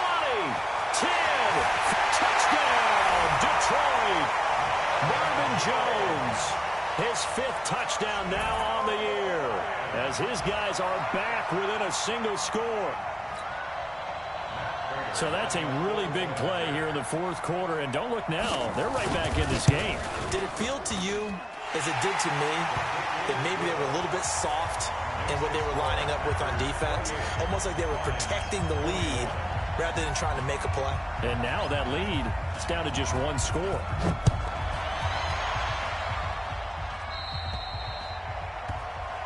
Speaker 6: 10, touchdown, Detroit. Marvin Jones, his 5th touchdown now on the year, as his guys are back within a single score. So that's a really big play here in the 4th quarter. And don't look now, they're right back in this game.
Speaker 2: Did it feel to you, as it did to me, that maybe they were a little bit soft in what they were lining up with on defense? Almost like they were protecting the lead rather than trying to make a play.
Speaker 6: And now that lead is down to just 1 score.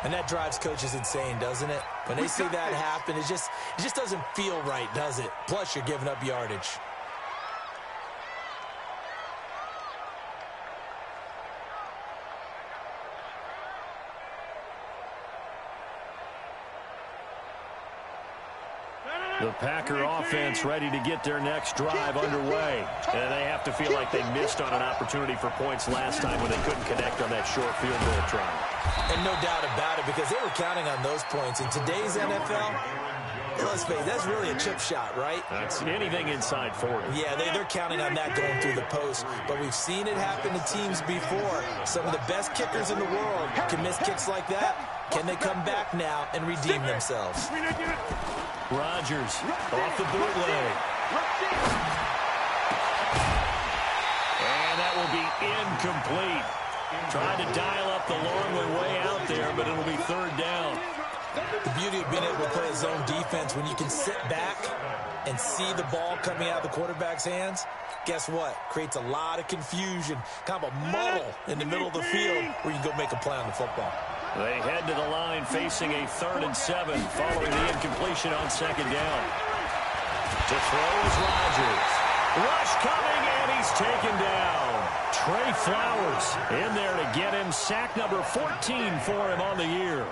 Speaker 2: And that drives coaches insane, doesn't it? When they see that happen, it just doesn't feel right, does it? Plus, you're giving up yardage.
Speaker 6: The Packer offense ready to get their next drive underway. And they have to feel like they missed on an opportunity for points last time when they couldn't connect on that short field goal try.
Speaker 2: And no doubt about it, because they were counting on those points. In today's NFL, let's face it, that's really a chip shot, right?
Speaker 6: That's anything inside 40.
Speaker 2: Yeah, they're counting on that going through the post. But we've seen it happen to teams before. Some of the best kickers in the world can miss kicks like that. Can they come back now and redeem themselves?
Speaker 6: Rodgers off the bootleg. And that will be incomplete. Tried to dial up the long way out there, but it'll be 3rd down.
Speaker 2: The beauty of being able to play a zone defense, when you can sit back and see the ball coming out of the quarterback's hands, guess what? Creates a lot of confusion, kind of a muddle in the middle of the field where you can go make a play on the football.
Speaker 6: They head to the line facing a 3rd and 7 following the incompletion on 2nd down. To throw is Rodgers. Rush coming, and he's taken down. Trey Flowers in there to get him. Sack number 14 for him on the year.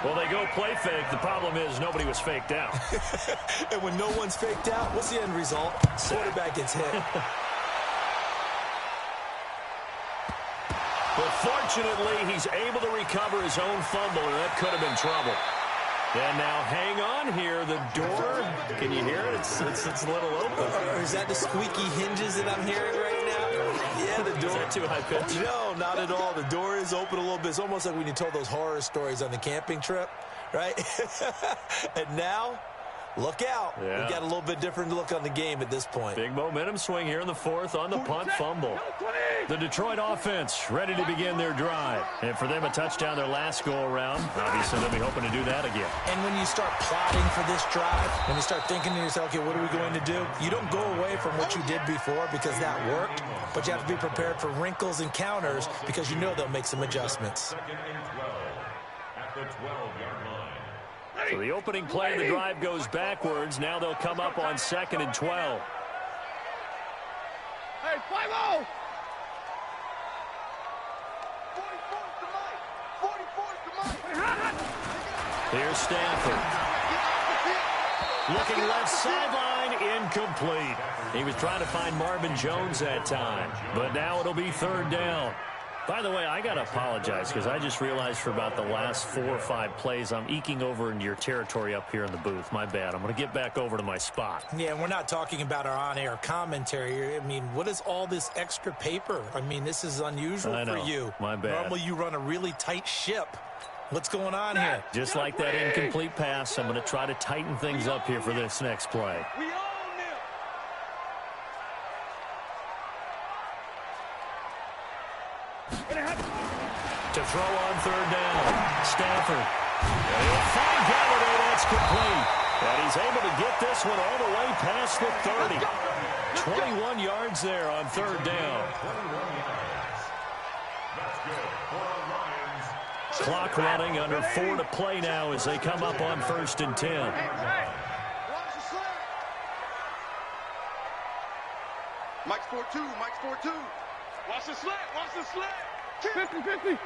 Speaker 6: Well, they go play fake. The problem is nobody was faked out.
Speaker 2: And when no one's faked out, what's the end result? Quarterback gets hit.
Speaker 6: But fortunately, he's able to recover his own fumble, and that could have been trouble. And now hang on here. The door, can you hear it? It's a little open.
Speaker 2: Or is that the squeaky hinges that I'm hearing right now? Yeah, the door.
Speaker 6: Is that too high pitch?
Speaker 2: No, not at all. The door is open a little bit. It's almost like when you told those horror stories on the camping trip, right? And now, look out.
Speaker 6: Yeah.
Speaker 2: We've got a little bit different look on the game at this point.
Speaker 6: Big momentum swing here in the 4th on the punt fumble. The Detroit offense ready to begin their drive. And for them, a touchdown their last go-around. Obviously, they'll be hoping to do that again.
Speaker 2: And when you start plotting for this drive, when you start thinking to yourself, okay, what are we going to do? You don't go away from what you did before because that worked, but you have to be prepared for wrinkles and counters because you know they'll make some adjustments.
Speaker 4: 2nd and 12 at the 12-yard line.
Speaker 6: So the opening play of the drive goes backwards. Now they'll come up on 2nd and 12.
Speaker 5: Hey, 5-0!
Speaker 6: Here's Stafford. Looking left sideline, incomplete. He was trying to find Marvin Jones that time, but now it'll be 3rd down. By the way, I got to apologize because I just realized for about the last 4 or 5 plays, I'm eking over into your territory up here in the booth. My bad. I'm going to get back over to my spot.
Speaker 2: Yeah, we're not talking about our on-air commentary here. I mean, what is all this extra paper? I mean, this is unusual for you.
Speaker 6: My bad.
Speaker 2: Normally you run a really tight ship. What's going on here?
Speaker 6: Just like that incomplete pass, I'm going to try to tighten things up here for this next play. To throw on 3rd down. Stafford. And he'll find Galladay. That's complete. And he's able to get this one all the way past the 30. 21 yards there on 3rd down. Clock running, under 4 to play now as they come up on 1st and 10.
Speaker 3: Mike's 4-2. Mike's 4-2. Watch the slant. Watch the slant. 50-50.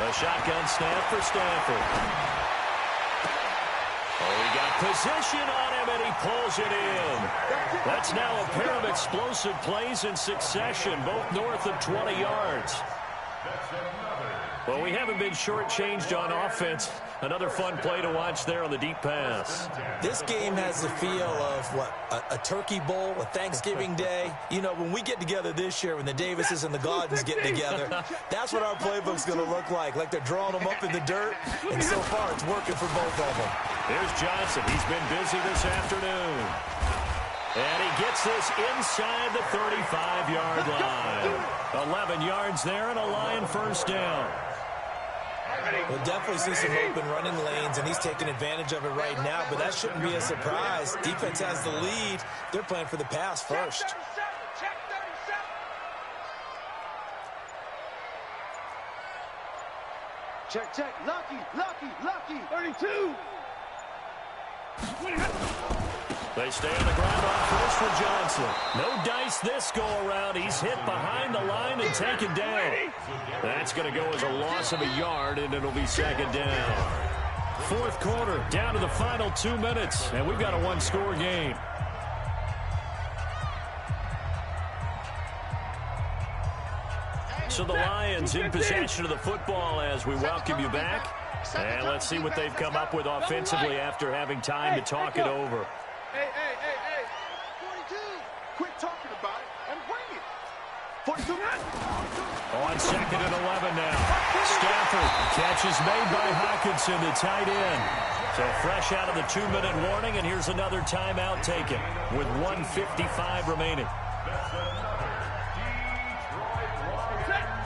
Speaker 6: A shotgun snap for Stafford. Oh, he got position on him, and he pulls it in. That's now a pair of explosive plays in succession, both north of 20 yards. Well, we haven't been shortchanged on offense. Another fun play to watch there on the deep pass.
Speaker 2: This game has the feel of, what, a turkey bowl, a Thanksgiving Day. You know, when we get together this year, when the Davises and the Gaudens get together, that's what our playbook's going to look like they're drawing them up in the dirt, and so far it's working for both of them.
Speaker 6: Here's Johnson. He's been busy this afternoon. And he gets this inside the 35-yard line. 11 yards there and a Lion 1st down.
Speaker 2: We'll definitely see some open running lanes, and he's taking advantage of it right now, but that shouldn't be a surprise. Defense has the lead. They're playing for the pass first.
Speaker 3: Check, check. Lucky, lucky, lucky. 32.
Speaker 6: They stay on the ground on 1st for Johnson. No dice this go-around. He's hit behind the line and taken down. That's going to go as a loss of a yard, and it'll be 2nd down. 4th quarter, down to the final 2 minutes, and we've got a 1-score game. So the Lions in possession of the football as we welcome you back. And let's see what they've come up with offensively after having time to talk it over.
Speaker 3: Hey. 42. Quit talking about it and bring it. 42.
Speaker 6: On 2nd and 11 now. Stafford. Catch is made by Hockenson, the tight end. So fresh out of the 2-minute warning, and here's another timeout taken with 1:55 remaining.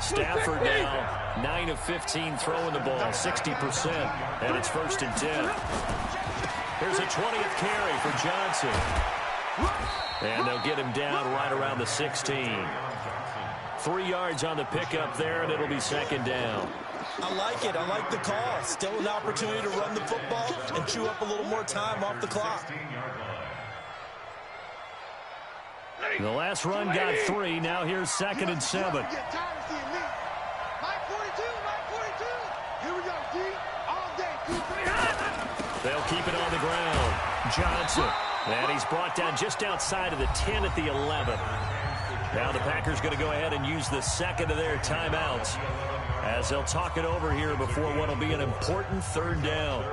Speaker 6: Stafford now 9 of 15 throwing the ball, 60%, and it's 1st and 10. Here's a 20th carry for Johnson. And they'll get him down right around the 16. 3 yards on the pickup there, and it'll be 2nd down.
Speaker 2: I like it. I like the call. Still an opportunity to run the football and chew up a little more time off the clock.
Speaker 6: The last run got 3. Now here's 2nd and 7. They'll keep it on the ground. Johnson. And he's brought down just outside of the 10 at the 11. Now the Packers going to go ahead and use the 2nd of their timeouts as they'll talk it over here before what will be an important 3rd down.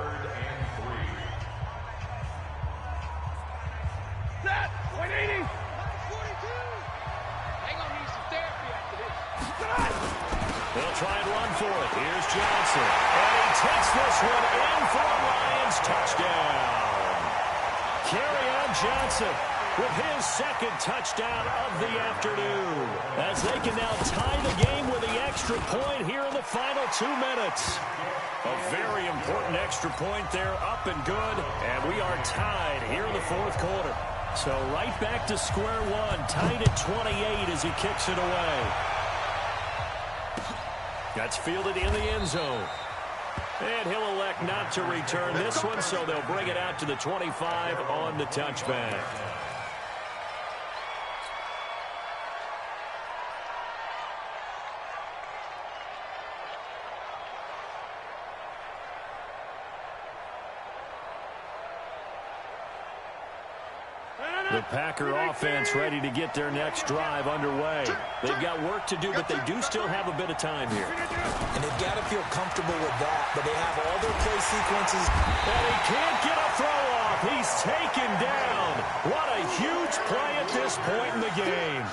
Speaker 3: Set. 180. 42. They're going to need some therapy after this.
Speaker 6: They'll try and run for it. Here's Johnson. And he takes this one in for a Lions touchdown. Kerryon Johnson with his 2nd touchdown of the afternoon, as they can now tie the game with the extra point here in the final 2 minutes. A very important extra point there, up and good, and we are tied here in the 4th quarter. So right back to square one, tied at 28 as he kicks it away. That's fielded in the end zone. And he'll elect not to return this one, so they'll bring it out to the 25 on the touchback. The Packer offense ready to get their next drive underway. They've got work to do, but they do still have a bit of time here.
Speaker 2: And they've got to feel comfortable with that, but they have all their play sequences.
Speaker 6: And he can't get a throw off. He's taken down. What a huge play at this point in the game.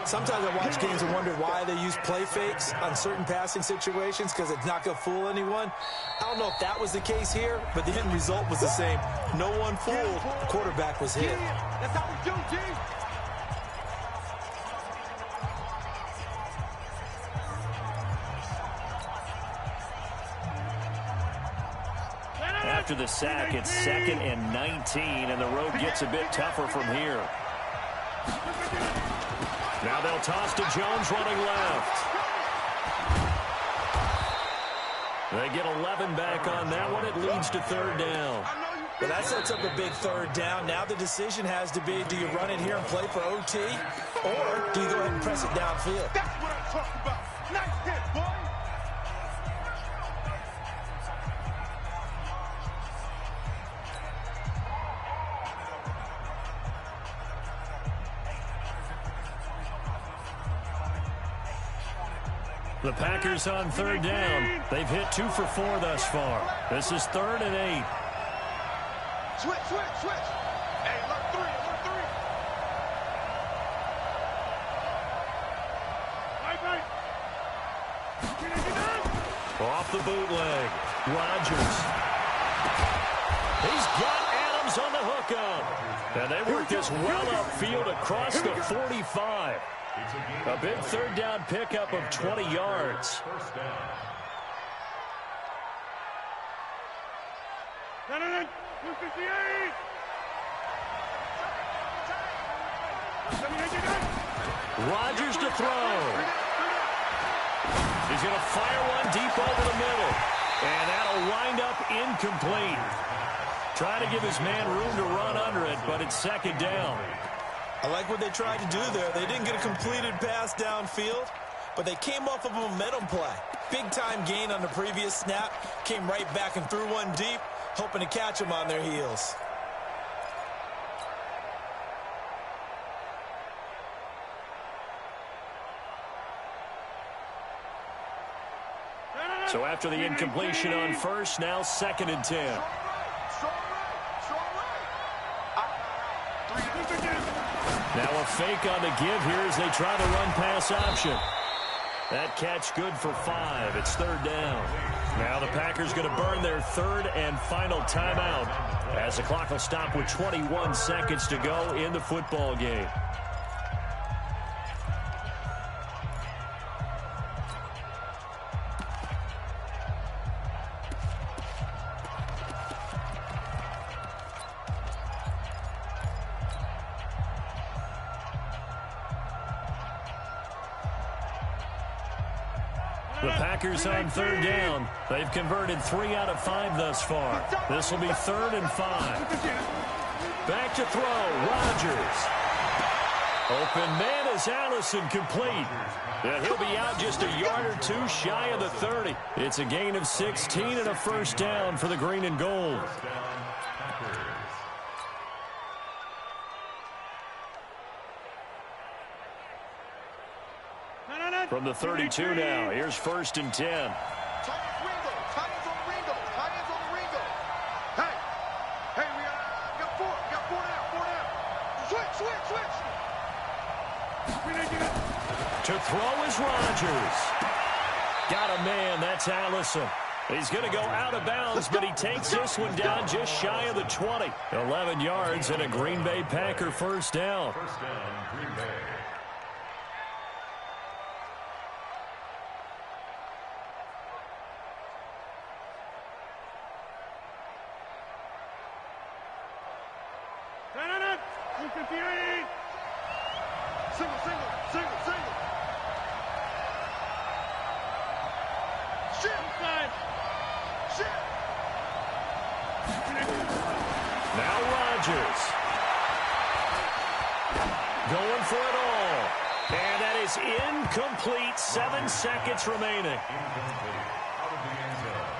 Speaker 2: Sometimes I watch games and wonder why they use play fakes on certain passing situations because it's not going to fool anyone. I don't know if that was the case here, but the end result was the same. No one fooled. The quarterback was hit.
Speaker 3: That's how we do, G.
Speaker 6: After the sack, it's 2nd and 19, and the road gets a bit tougher from here. Now they'll toss to Jones running left. They get 11 back on that one. It leads to 3rd down.
Speaker 2: Well, that sets up a big 3rd down. Now the decision has to be, do you run it here and play for OT, or do you go ahead and press it downfield?
Speaker 3: That's what I'm talking about. Nice hit, boy.
Speaker 6: The Packers on 3rd down. They've hit 2 for 4 thus far. This is 3rd and 8.
Speaker 3: Switch. Hey, look 3. Right.
Speaker 6: Off the bootleg. Rodgers. He's got Adams on the hookup. And they work this well upfield across the 45. A big 3rd down pickup of 20 yards. Rodgers to throw. He's going to fire one deep over the middle. And that'll wind up incomplete. Trying to give his man room to run under it, but it's 2nd down.
Speaker 2: I like what they tried to do there. They didn't get a completed pass downfield, but they came off of a momentum play. Big-time gain on the previous snap. Came right back and threw one deep, hoping to catch them on their heels.
Speaker 6: So after the incompletion on 1st, now 2nd and 10. Now a fake on the give here as they try the run-pass option. That catch good for 5. It's 3rd down. Now the Packers going to burn their 3rd and final timeout as the clock will stop with 21 seconds to go in the football game. The Packers on 3rd down. They've converted 3 out of 5 thus far. This will be 3rd and 5. Back to throw. Rodgers. Open man is Allison, complete. And he'll be out just a yard or 2 shy of the 30. It's a gain of 16 and a 1st down for the green and gold. From the 32 now, here's 1st and 10.
Speaker 3: Tight ends on Ringo. Hey, we got 4. We got 4 down. Switch.
Speaker 6: To throw is Rodgers. Got a man, that's Allison. He's going to go out of bounds, but he takes this one down just shy of the 20. 11 yards and a Green Bay Packer 1st down.
Speaker 4: First down, Green Bay.
Speaker 6: Now Rodgers. Going for it all. And that is incomplete. 7 seconds remaining.
Speaker 4: Incomplete. Out of the end zone.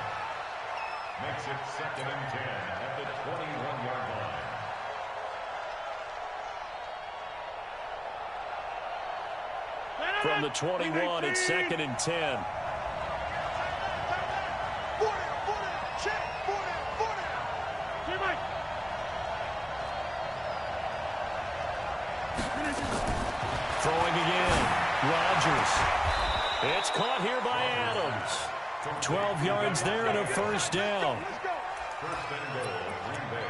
Speaker 4: Makes it 2nd and 10 at the 21-yard line.
Speaker 6: From the 21, it's 2nd and 10. Throwing again. Rodgers. It's caught here by Adams. 12 yards there and a first down.
Speaker 4: First and goal, Green Bay.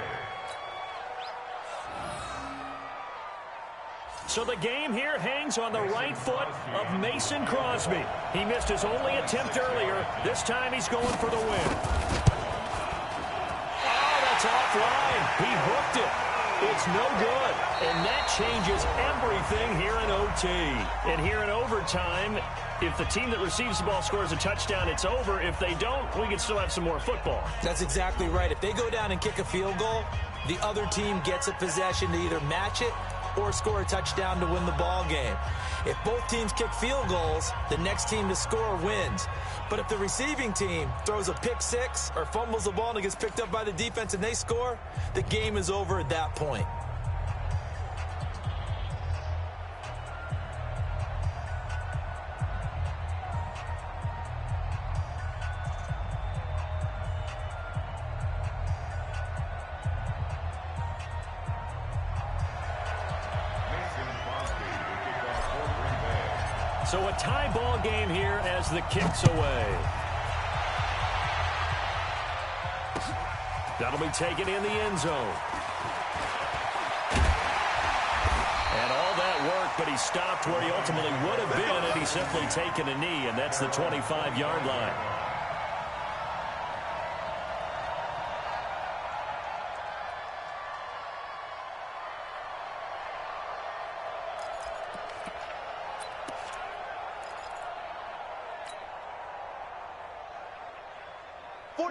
Speaker 6: So the game here hangs on the right foot of Mason Crosby. He missed his only attempt earlier. This time he's going for the win. Oh, that's offline. He hooked it. It's no good. And that changes everything here in OT. And here in overtime, if the team that receives the ball scores a touchdown, it's over. If they don't, we can still have some more football.
Speaker 2: That's exactly right. If they go down and kick a field goal, the other team gets a possession to either match it or score a touchdown to win the ball game. If both teams kick field goals, the next team to score wins. But if the receiving team throws a pick six or fumbles the ball and it gets picked up by the defense and they score, the game is over at that point.
Speaker 6: So a tie ball game here as the kick's away. That'll be taken in the end zone. And all that work, but he stopped where he ultimately would have been had he simply taken a knee, and that's the 25-yard line.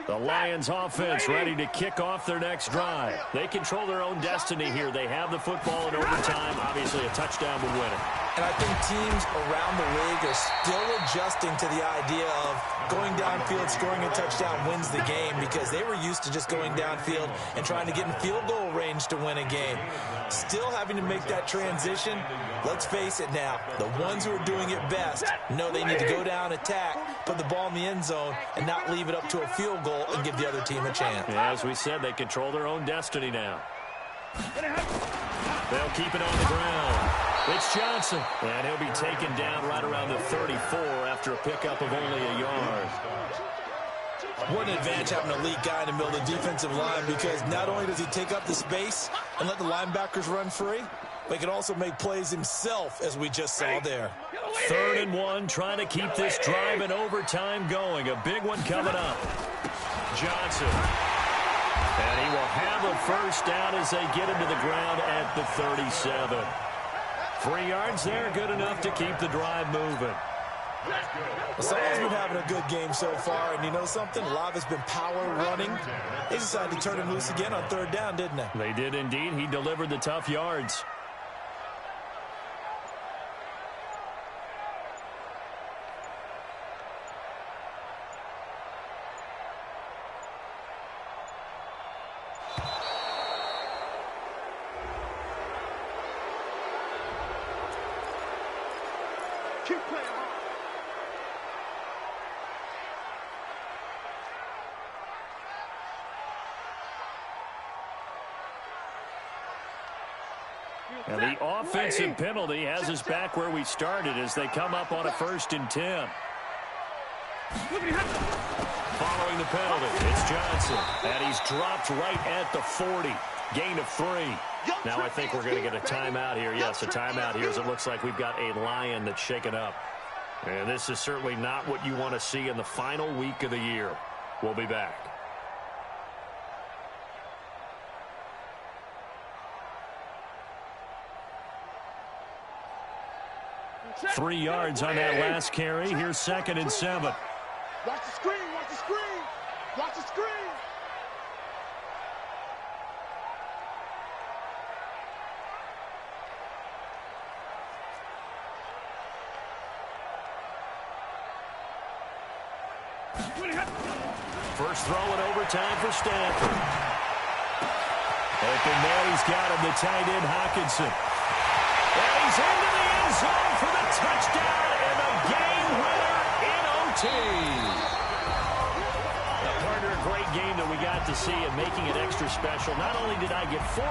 Speaker 6: The Lions offense ready to kick off their next drive. They control their own destiny here. They have the football in overtime. Obviously, a touchdown would win it.
Speaker 2: And I think teams around the league are still adjusting to the idea of going downfield, scoring a touchdown wins the game, because they were used to just going downfield and trying to get in field goal range to win a game. Still having to make that transition. Let's face it now, the ones who are doing it best know they need to go down, attack, put the ball in the end zone, and not leave it up to a field goal and give the other team a chance.
Speaker 6: Yeah, as we said, they control their own destiny now. They'll keep it on the ground. It's Johnson, and he'll be taken down right around the 34 after a pickup of only a yard.
Speaker 2: What an advantage having an elite guy in the middle of the defensive line, because not only does he take up the space and let the linebackers run free, but he can also make plays himself, as we just saw there.
Speaker 6: 3rd and 1, trying to keep this drive in overtime going. A big one coming up. Johnson. And he will have a first down as they get him to the ground at the 37. 3 yards there, good enough to keep the drive moving.
Speaker 2: Saul's been having a good game so far, and you know something? A lot of it's been power running. They decided to turn him loose again on 3rd down, didn't they?
Speaker 6: They did indeed. He delivered the tough yards.
Speaker 3: Keep playing hard.
Speaker 6: And the offensive penalty has us back where we started as they come up on a 1st and 10. Following the penalty, it's Johnson. And he's dropped right at the 40. Gain of 3. Now I think we're going to get a timeout here. Yes, a timeout here as it looks like we've got a Lion that's shaken up. And this is certainly not what you want to see in the final week of the year. We'll be back. 3 yards on that last carry. Here's 2nd and 7.
Speaker 3: Watch the screen, watch the screen, watch the screen.
Speaker 6: First throw in overtime for Stanford. Open there, he's got him, the tight end Hockenson. And he's into the end zone for the touchdown. got to see and making it extra special. Not only did I get 4